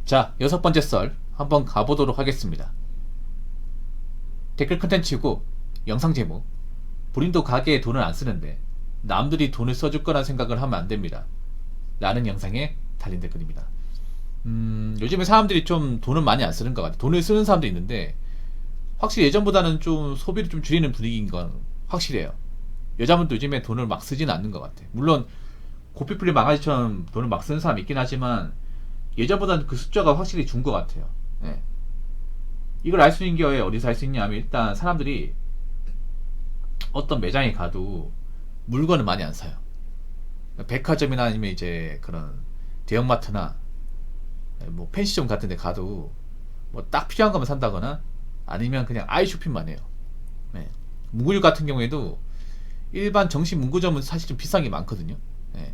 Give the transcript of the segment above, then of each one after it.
자, 6번째 썰 한번 가보도록 하겠습니다. 댓글 컨텐츠고 영상 제목, 본인도 가게에 돈을 안 쓰는데 남들이 돈을 써줄 거란 생각을 하면 안 됩니다 라는 영상에 달린 댓글입니다. 요즘에 사람들이 좀 돈을 많이 안 쓰는 것 같아요. 돈을 쓰는 사람도 있는데 확실히 예전보다는 좀 소비를 좀 줄이는 분위기인 건 확실해요. 여자분도 요즘에 돈을 막 쓰지는 않는 것 같아요. 물론 고삐풀리 망아지처럼 돈을 막 쓰는 사람이 있긴 하지만 예전보다는 그 숫자가 확실히 준 것 같아요. 예. 이걸 알 수 있는 게 어디서 알 수 있냐 하면, 일단 사람들이 어떤 매장에 가도 물건을 많이 안 사요. 백화점이나 아니면 이제 그런 대형마트나 뭐 펜시점 같은 데 가도 뭐 딱 필요한 것만 산다거나 아니면 그냥 아이 쇼핑만 해요. 예. 문구류 같은 경우에도 일반 정식 문구점은 사실 좀 비싼 게 많거든요. 예.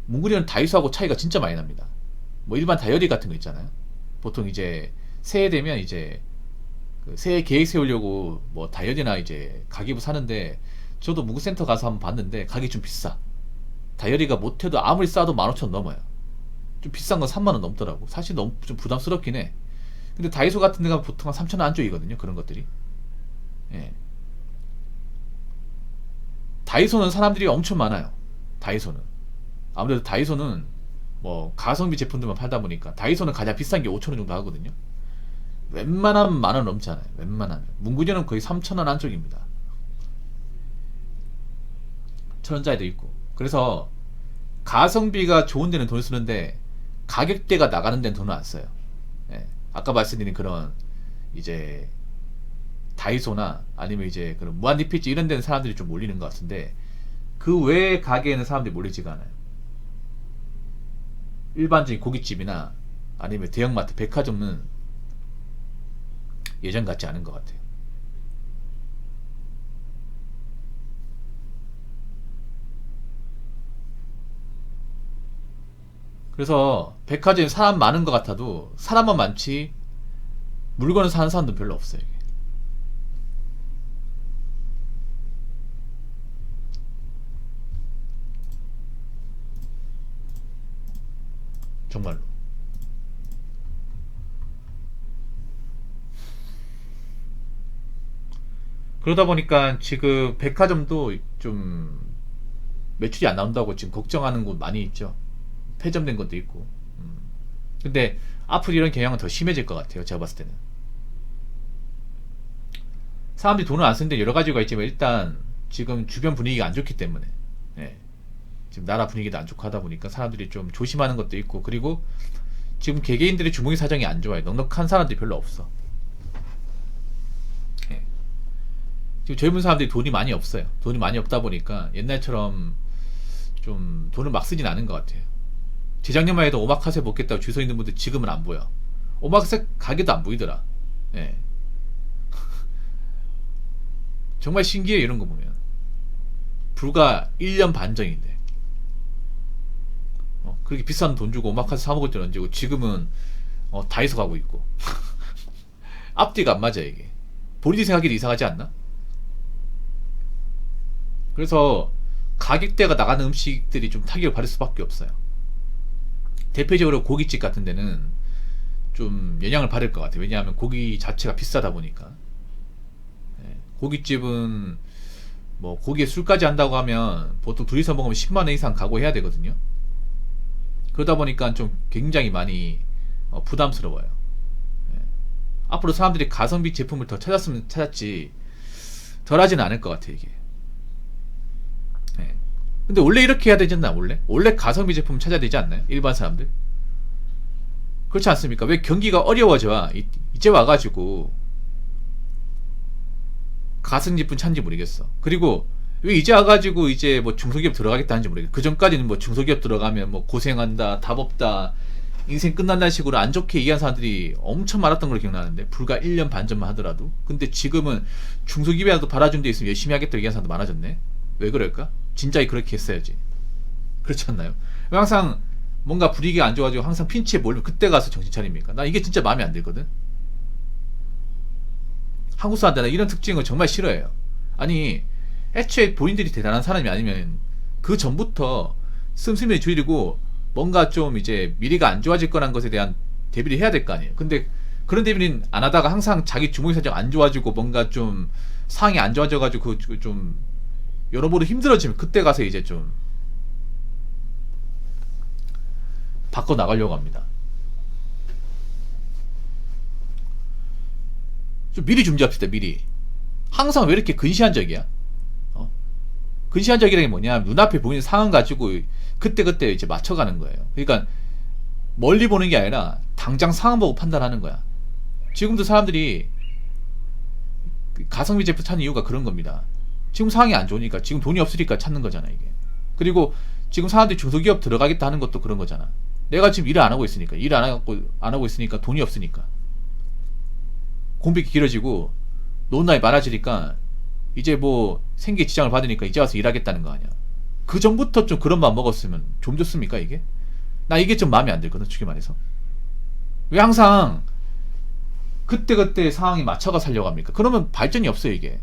문구류는 다이소하고 차이가 진짜 많이 납니다. 뭐 일반 다이어리 같은 거 있잖아요. 보통 이제 새해 되면 이제 그 새해 계획 세우려고 뭐 다이어리나 이제 가계부 사는데, 저도 문구센터 가서 한번 봤는데 가격이 좀 비싸. 다이어리가 못해도 아무리 싸도 15,000원 넘어요. 좀 비싼 건 3만원 넘더라고. 사실 너무 좀 부담스럽긴 해. 근데 다이소 같은 데가 보통 한 3,000원 안쪽이거든요, 그런 것들이. 예. 다이소는 사람들이 엄청 많아요. 다이소는 아무래도 다이소는 뭐 가성비 제품들만 팔다 보니까 다이소는 가장 비싼 게 5,000원 정도 하거든요. 웬만하면 만원 넘잖아요. 웬만하면. 문구점은 거의 3,000원 안쪽입니다. 1,000원짜리도 있고. 그래서 가성비가 좋은 데는 돈을 쓰는데 가격대가 나가는 데는 돈을 안 써요. 예. 아까 말씀드린 그런 이제 다이소나 아니면 이제 그런 무한리필지 이런 데는 사람들이 좀 몰리는 것 같은데, 그 외의 가게에는 사람들이 몰리지가 않아요. 일반적인 고깃집이나 아니면 대형마트, 백화점은 예전 같지 않은 것 같아요. 그래서 백화점에 사람 많은 것 같아도 사람만 많지 물건을 사는 사람도 별로 없어요. 이게. 정말로. 그러다 보니까 지금 백화점도 좀 매출이 안 나온다고 지금 걱정하는 곳 많이 있죠. 폐점된 것도 있고. 근데 앞으로 이런 경향은 더 심해질 것 같아요, 제가 봤을 때는. 사람들이 돈을 안 쓰는데 여러 가지가 있지만, 일단 지금 주변 분위기가 안 좋기 때문에, 예. 지금 나라 분위기도 안 좋고 하다 보니까 사람들이 좀 조심하는 것도 있고, 그리고 지금 개개인들의 주머니 사정이 안 좋아요. 넉넉한 사람들이 별로 없어. 예. 지금 젊은 사람들이 돈이 많이 없어요. 돈이 많이 없다 보니까 옛날처럼 좀 돈을 막 쓰진 않은 것 같아요. 재작년만 해도 오마카세 먹겠다고 줄 서 있는 분들 지금은 안 보여. 오마카세 가게도 안 보이더라. 예. 정말 신기해, 이런 거 보면. 불과 1년 반 전인데 그렇게 비싼 돈 주고 오마카세 사 먹을 때는 언제고, 지금은 다이소 가고 있고. 앞뒤가 안 맞아 이게. 본인이 생각해도 이상하지 않나? 그래서 가격대가 나가는 음식들이 좀 타격을 받을 수밖에 없어요. 대표적으로 고깃집 같은 데는 좀 영향을 받을 것 같아요. 왜냐하면 고기 자체가 비싸다 보니까. 예, 고깃집은 뭐 고기에 술까지 한다고 하면 보통 둘이서 먹으면 10만원 이상 각오해야 되거든요. 그러다 보니까 좀 굉장히 많이 부담스러워요. 예. 앞으로 사람들이 가성비 제품을 더 찾았으면 찾았지 덜하지는 않을 것 같아요 이게. 예. 근데 원래 이렇게 해야 되지 않나? 원래 가성비 제품 찾아야 되지 않나요? 일반 사람들? 그렇지 않습니까? 왜 경기가 어려워져 이제 와가지고 가성비 제품 찾는지 모르겠어. 그리고 왜 이제 와가지고 이제 뭐 중소기업 들어가겠다 하는지 모르겠어. 그 전까지는 뭐 중소기업 들어가면 뭐 고생한다, 답 없다, 인생 끝난다는 식으로 안 좋게 얘기한 사람들이 엄청 많았던 걸 기억나는데, 불과 1년 반 전만 하더라도. 근데 지금은 중소기업이라도 받아준 데 있으면 열심히 하겠다 얘기하는 사람도 많아졌네. 왜 그럴까? 진작에 그렇게 했어야지. 그렇지 않나요? 왜 항상 뭔가 분위기가 안 좋아지고 항상 핀치에 몰리면 그때 가서 정신 차립니까? 나 이게 진짜 마음에 안 들거든. 한국 사람들은 이런 특징을 정말 싫어해요. 아니, 애초에 본인들이 대단한 사람이 아니면 그 전부터 씀씀이 줄이고 뭔가 좀 이제 미래가 안 좋아질 거란 것에 대한 대비를 해야 될 거 아니에요. 근데 그런 대비는 안 하다가 항상 자기 주머니 사정 안 좋아지고 뭔가 좀 상황이 안 좋아져가지고 좀 여러모로 힘들어지면 그때 가서 이제 좀 바꿔 나가려고 합니다. 좀 미리 준비합시다. 미리. 항상 왜 이렇게 근시안적이야? 근시안적이라는 게 뭐냐? 눈앞에 보이는 상황 가지고 그때그때 이제 맞춰가는 거예요. 그러니까 멀리 보는 게 아니라 당장 상황 보고 판단하는 거야. 지금도 사람들이 가성비 제품 찾는 이유가 그런 겁니다. 지금 상황이 안 좋으니까, 지금 돈이 없으니까 찾는 거잖아, 이게. 그리고 지금 사람들이 중소기업 들어가겠다 하는 것도 그런 거잖아. 내가 지금 일을 안 하고 있으니까, 일을 안 하고 있으니까 돈이 없으니까. 공백이 길어지고, 노는 날이 많아지니까, 이제 뭐 생계 지장을 받으니까 이제 와서 일하겠다는 거 아니야. 그 전부터 좀 그런 마음 먹었으면 좀 좋습니까, 이게? 나 이게 좀 마음에 안 들거든, 솔직히 말해서. 왜 항상 그때그때 상황에 맞춰가 살려고 합니까? 그러면 발전이 없어요, 이게.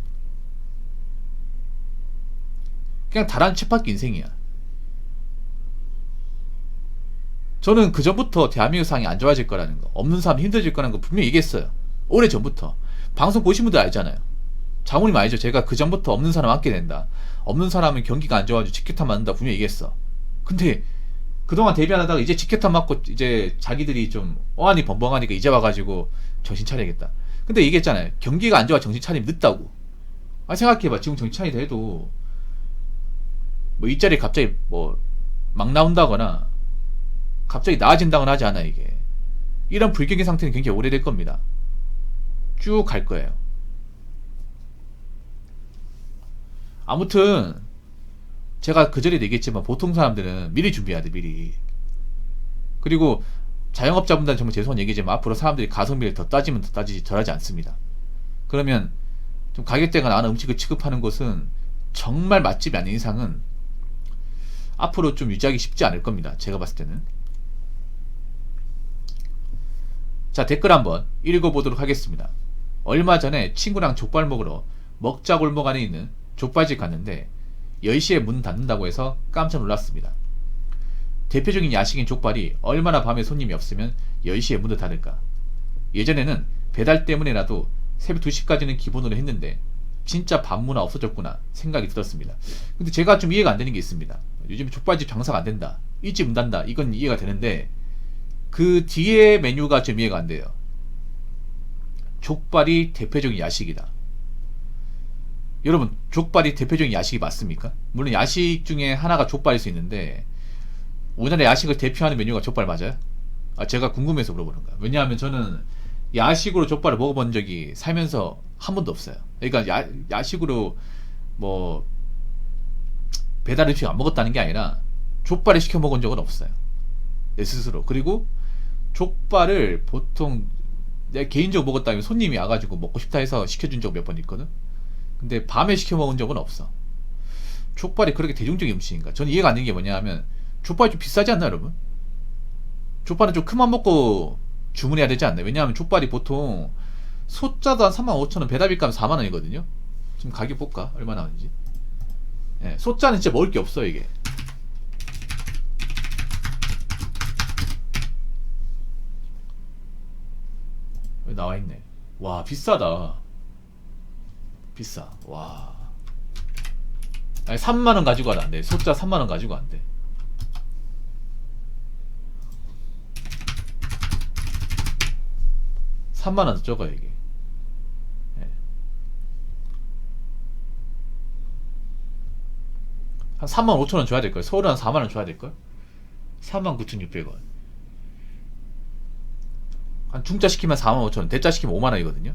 그냥 다란 쳇바퀴 인생이야. 저는 그 전부터 대한민국 상황이 안 좋아질 거라는 거, 없는 사람 힘들어질 거라는 거 분명히 얘기했어요. 오래 전부터. 방송 보신 분들 알잖아요. 장모님 알죠? 제가 그 전부터 없는 사람 앉게 된다. 없는 사람은 경기가 안 좋아지고 직격탄 맞는다 분명히 얘기했어. 근데 그동안 대비 안 하다가 이제 직격탄 맞고 이제 자기들이 좀 어안이 벙벙하니까 이제 와가지고 정신 차려야겠다. 근데 얘기했잖아요. 경기가 안 좋아 정신 차리면 늦다고. 아 생각해봐. 지금 정신 차리다 해도 뭐 일자리 갑자기 뭐 막 나온다거나 갑자기 나아진다거나 하지 않아 이게. 이런 불경기 상태는 굉장히 오래될 겁니다. 쭉 갈 거예요. 아무튼 제가 그전에도 얘기했지만 보통 사람들은 미리 준비해야 돼. 미리. 그리고 자영업자분들은 정말 죄송한 얘기지만 앞으로 사람들이 가성비를 더 따지면 더 따지지 덜하지 않습니다. 그러면 좀 가격대가 나가는 음식을 취급하는 곳은 정말 맛집이 아닌 이상은 앞으로 좀 유지하기 쉽지 않을 겁니다. 제가 봤을 때는. 자, 댓글 한번 읽어보도록 하겠습니다. 얼마 전에 친구랑 족발 먹으러 먹자골목 안에 있는 족발집 갔는데 10시에 문 닫는다고 해서 깜짝 놀랐습니다. 대표적인 야식인 족발이 얼마나 밤에 손님이 없으면 10시에 문을 닫을까. 예전에는 배달 때문에라도 새벽 2시까지는 기본으로 했는데 진짜 밤문화 없어졌구나 생각이 들었습니다. 근데 제가 좀 이해가 안 되는 게 있습니다. 요즘 족발집 장사가 안 된다, 일찍 문 닫는다, 이건 이해가 되는데 그 뒤에 메뉴가 좀 이해가 안 돼요. 족발이 대표적인 야식이다. 여러분, 족발이 대표적인 야식이 맞습니까? 물론 야식 중에 하나가 족발일 수 있는데 우리나라 야식을 대표하는 메뉴가 족발 맞아요? 제가 궁금해서 물어보는 거야. 왜냐하면 저는 야식으로 족발을 먹어본 적이 살면서 한 번도 없어요. 그러니까 야식으로 뭐 배달 음식 안 먹었다는 게 아니라 족발을 시켜 먹은 적은 없어요. 내 스스로. 그리고 족발을 보통 내가 개인적으로 먹었다면 손님이 와가지고 먹고 싶다 해서 시켜준 적 몇 번 있거든. 근데 밤에 시켜 먹은 적은 없어. 족발이 그렇게 대중적인 음식인가? 저는 이해가 안 되는 게 뭐냐 하면 족발이 좀 비싸지 않나 여러분? 족발은 좀 큰맘 먹고 주문해야 되지 않나요? 왜냐하면 족발이 보통 소짜도 한 35,000원, 배달비 가면 4만원이거든요. 지금 가격 볼까? 얼마 나오는지. 예, 소짜는 진짜 먹을 게 없어 이게. 여기 나와있네. 와 비싸다. 비싸. 와. 아니 3만원 가지고 가면 안돼. 소짜 3만원 가지고 안돼. $3 더 적어요 이게. 예. 한 35,000원 줘야 될걸. 서울은 한 4만원 줘야 될걸. 39,600원. 한 중짜 시키면 45,000원, 대짜 시키면 5만원이거든요.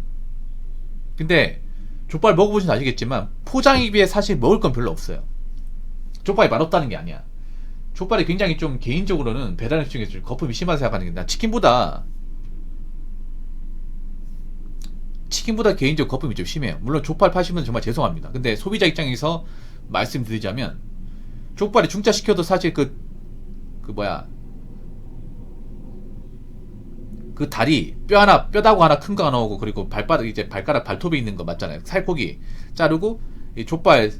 근데 족발 먹어보시면 아시겠지만 포장에 비해 사실 먹을 건 별로 없어요. 족발이 맛없다는 게 아니야. 족발이 굉장히 좀 개인적으로는 배달 음식 중에 좀 거품이 심하다 생각하는 게, 난 치킨보다 개인적으로 거품이 좀 심해요. 물론 족발 파시면 정말 죄송합니다. 근데 소비자 입장에서 말씀드리자면 족발이 중짜 시켜도 사실 그 다리 뼈다구 하나 큰 거 하나 오고, 그리고 발바닥 이제 발가락 발톱에 있는 거 맞잖아요. 살코기 자르고 이 족발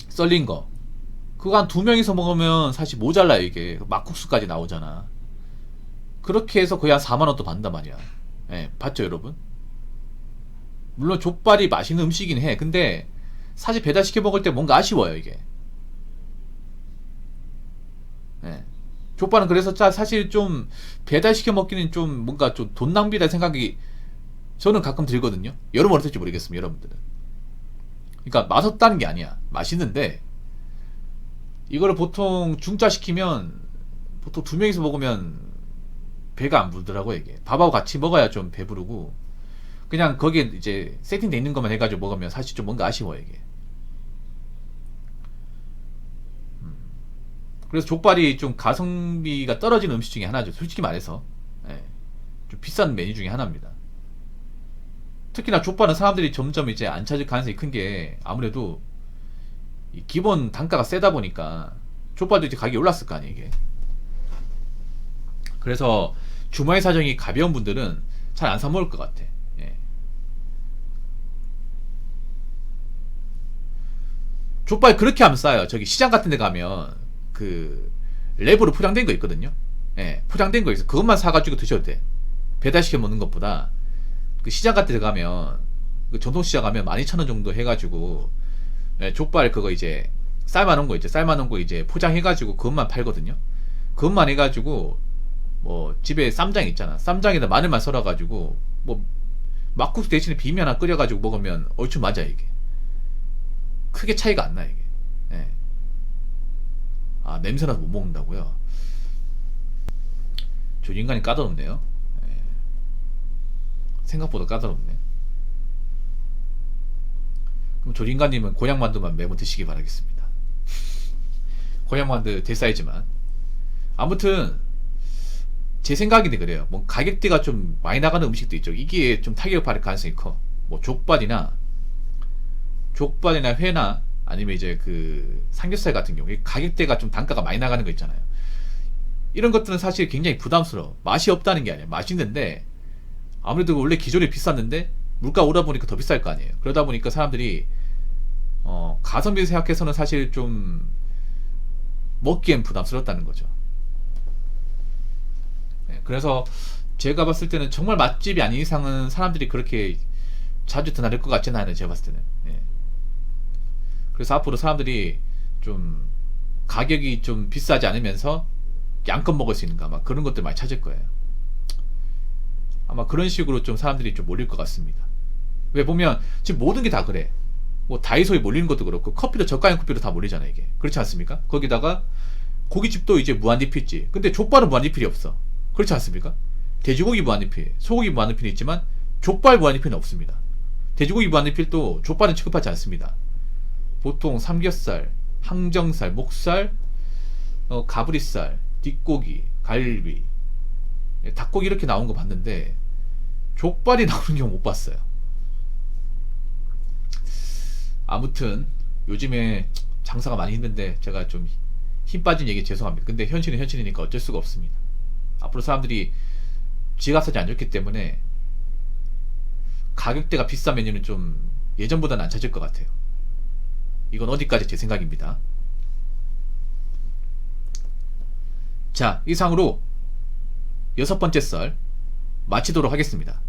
썰린 거, 그거 한 2명이서 먹으면 사실 모자라요. 이게 막국수까지 나오잖아. 그렇게 해서 거의 한 4만원 또 받는단 말이야. 예, 봤죠 여러분? 물론 족발이 맛있는 음식이긴 해. 근데 사실 배달시켜 먹을 때 뭔가 아쉬워요 이게. 예. 족발은 그래서 사실 좀 배달시켜 먹기는 좀 뭔가 좀 돈 낭비다 생각이 저는 가끔 들거든요. 여러분 어떨지 모르겠습니다 여러분들은. 그러니까 맛없다는 게 아니야. 맛있는데 이거를 보통 중짜 시키면 보통 두 명이서 먹으면 배가 안 부르더라고 이게. 밥하고 같이 먹어야 좀 배부르고 그냥 거기에 이제 세팅돼 있는 것만 해가지고 먹으면 사실 좀 뭔가 아쉬워 이게. 그래서 족발이 좀 가성비가 떨어지는 음식 중에 하나죠. 솔직히 말해서. 예. 좀 비싼 메뉴 중에 하나입니다. 특히나 족발은 사람들이 점점 이제 안 찾을 가능성이 큰 게 아무래도 이 기본 단가가 세다 보니까 족발도 이제 가격이 올랐을 거 아니에요 이게. 그래서 주머니 사정이 가벼운 분들은 잘 안 사 먹을 것 같아. 예. 족발 그렇게 하면 싸요. 저기 시장 같은 데 가면 그 랩으로 포장된 거 있거든요. 예, 포장된 거 있어. 그것만 사가지고 드셔도 돼. 배달시켜 먹는 것보다 그 시장 같은 데 가면 그 전통시장 가면 12,000원 정도 해가지고 예, 족발 그거 이제 삶아놓은 거 이제 포장해가지고 그것만 팔거든요. 그것만 해가지고 뭐 집에 쌈장 있잖아. 쌈장에다 마늘만 썰어가지고 뭐 막국수 대신에 비빔면 하나 끓여가지고 먹으면 얼추 맞아 이게. 크게 차이가 안 나 이게. 예. 아 냄새나서 못 먹는다고요? 저 인간이 까다롭네요. 예. 생각보다 까다롭네. 그럼 조인가님은 곤약만두만 매번 드시기 바라겠습니다. 곤약만두 대사이지만 아무튼 제 생각인데 그래요. 뭐 가격대가 좀 많이 나가는 음식도 있죠. 이게 좀 타격을 받을 가능성이 커. 뭐 족발이나 회나 아니면 이제 그 삼겹살 같은 경우 가격대가 좀 단가가 많이 나가는 거 있잖아요. 이런 것들은 사실 굉장히 부담스러워. 맛이 없다는 게 아니야. 맛있는데 아무래도 원래 기존에 비쌌는데 물가 오르다 보니까 더 비쌀 거 아니에요. 그러다 보니까 사람들이 가성비 생각해서는 사실 좀 먹기엔 부담스럽다는 거죠. 네, 그래서 제가 봤을 때는 정말 맛집이 아닌 이상은 사람들이 그렇게 자주 드나들 것 같지는 않아요. 제가 봤을 때는. 예. 그래서 앞으로 사람들이 좀 가격이 좀 비싸지 않으면서 양껏 먹을 수 있는 거 아마 그런 것들 많이 찾을 거예요. 아마 그런 식으로 좀 사람들이 좀 몰릴 것 같습니다. 왜 보면 지금 모든 게 다 그래. 뭐 다이소에 몰리는 것도 그렇고 커피도 저가형 커피로 다 몰리잖아 이게. 그렇지 않습니까? 거기다가 고깃집도 이제 무한리필지. 근데 족발은 무한리필이 없어. 그렇지 않습니까? 돼지고기 무한리필, 소고기 무한리필이 있지만 족발 무한리필은 없습니다. 돼지고기 무한리필도 족발은 취급하지 않습니다. 보통 삼겹살, 항정살, 목살, 가브리살, 뒷고기, 갈비, 닭고기 이렇게 나온 거 봤는데 족발이 나오는 경우 못 봤어요. 아무튼 요즘에 장사가 많이 힘든데 제가 좀 힘 빠진 얘기 죄송합니다. 근데 현실은 현실이니까 어쩔 수가 없습니다. 앞으로 사람들이 지갑사지 안 좋기 때문에 가격대가 비싼 메뉴는 좀 예전보다는 안 찾을 것 같아요. 이건 어디까지 제 생각입니다. 자, 이상으로 6번째 썰 마치도록 하겠습니다.